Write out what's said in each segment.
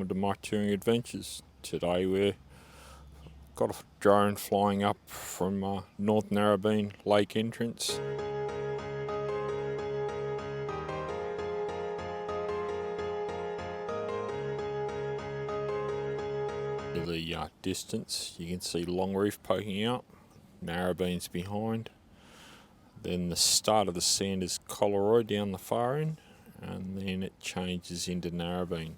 welcome to My Touring Adventures. Today we've got a drone flying up from North Narrabeen Lake entrance. To the distance you can see Longreef poking out, Narrabeen's behind, then the start of the Sanders Collaroy down the far end, and then it changes into Narrabeen.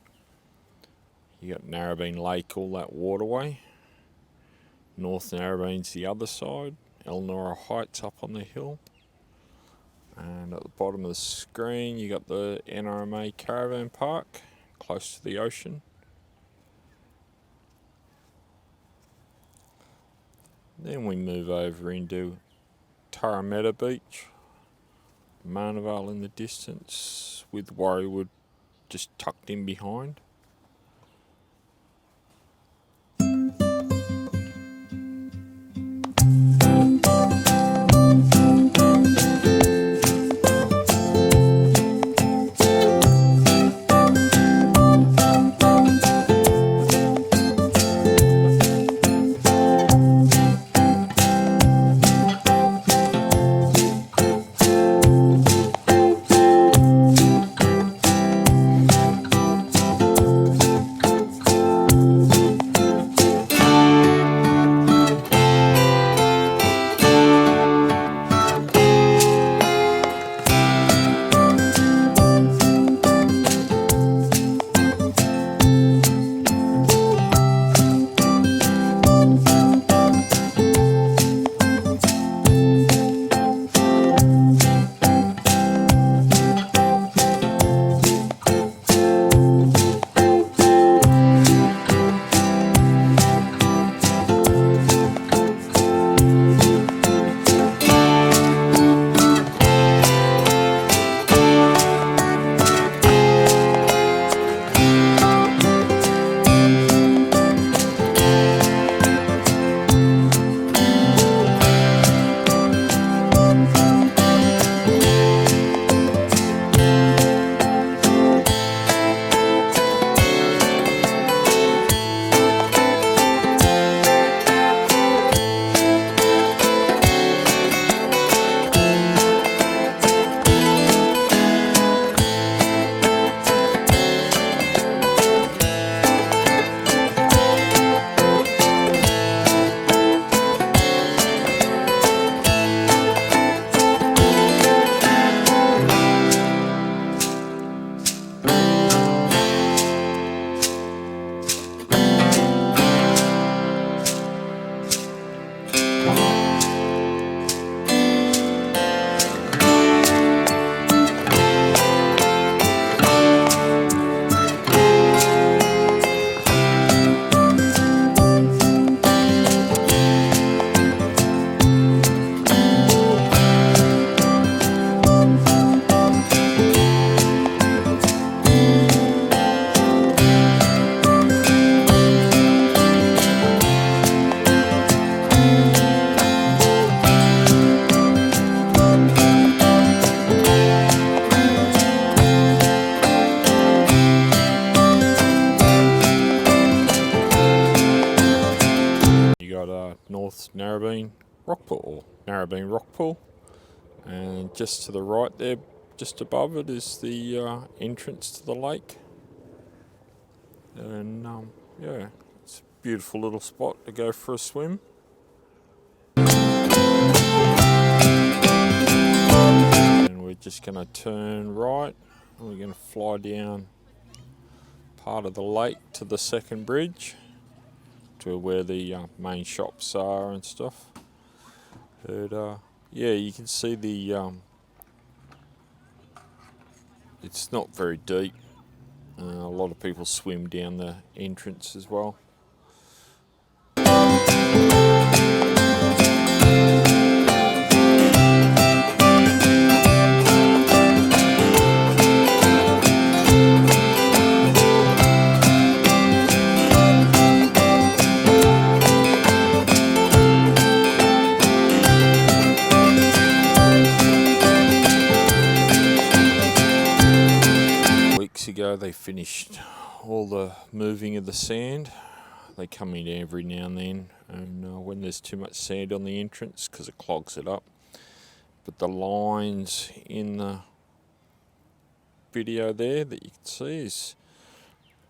You got Narrabeen Lake, all that waterway. North Narrabeen's the other side. Elnora Heights up on the hill. And at the bottom of the screen you got the NRMA Caravan Park, close to the ocean. Then we move over into Tarameta Beach. Marna Vale in the distance, with Warriewood just tucked in behind. North Narrabeen Rock Pool, or Narrabeen Rock Pool, and just to the right there, just above it, is the entrance to the lake. And yeah, it's a beautiful little spot to go for a swim. And we're just going to turn right, and we're going to fly down part of the lake to the second bridge, to where the main shops are and stuff. But yeah, you can see the it's not very deep. A lot of people swim down the entrance as well. ago they finished all the moving of the sand. They come in every now and then, and when there's too much sand on the entrance, because it clogs it up. But the lines in the video there that you can see is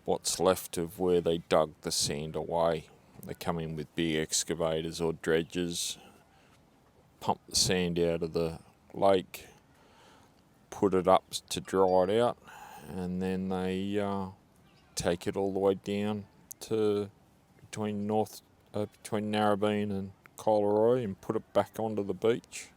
what's left of where they dug the sand away. They come in with big excavators or dredgers, pump the sand out of the lake, put it up to dry it out, and then they take it all the way down to between Narrabeen and Collaroy and put it back onto the beach.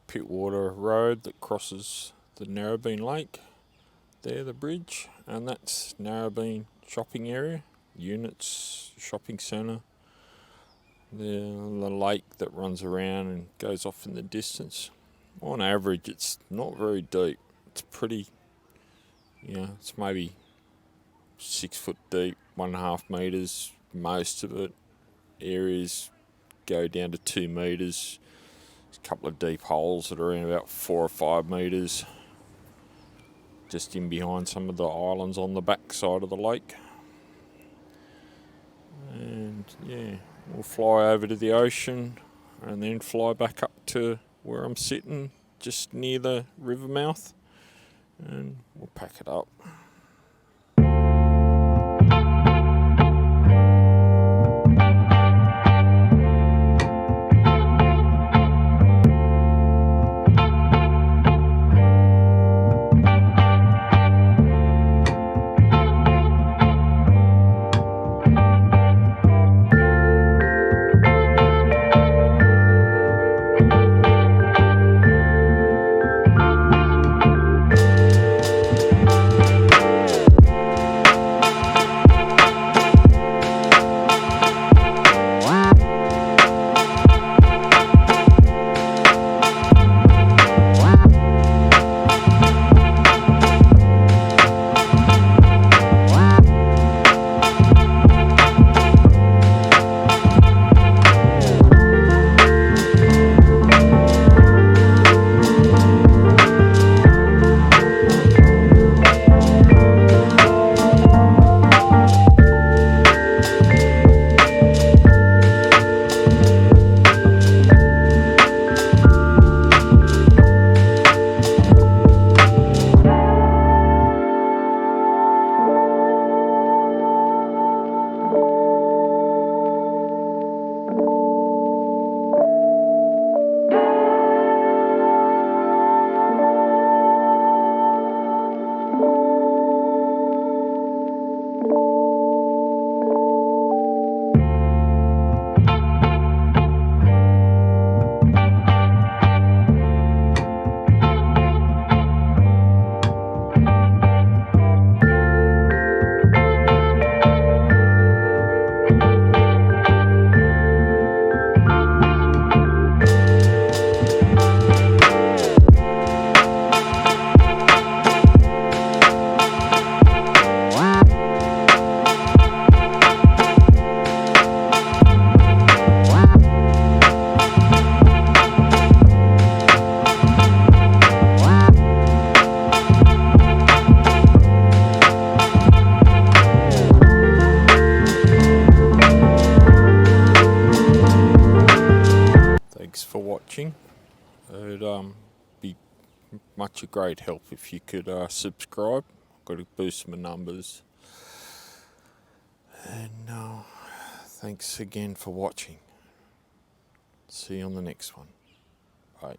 Pittwater Road that crosses the Narrabeen Lake. There, the bridge, and that's Narrabeen shopping area, units, shopping centre. The lake that runs around and goes off in the distance. On average, it's not very deep. It's pretty, it's maybe 6 foot deep, 1.5 metres. Most of it. Areas go down to 2 metres. A couple of deep holes that are around about 4 or 5 metres, just in behind some of the islands on the back side of the lake. And we'll fly over to the ocean and then fly back up to where I'm sitting, just near the river mouth, and we'll pack it up. for watching. It'd be much a great help if you could subscribe. I've got to boost my numbers. And thanks again for watching. See you on the next one. Bye.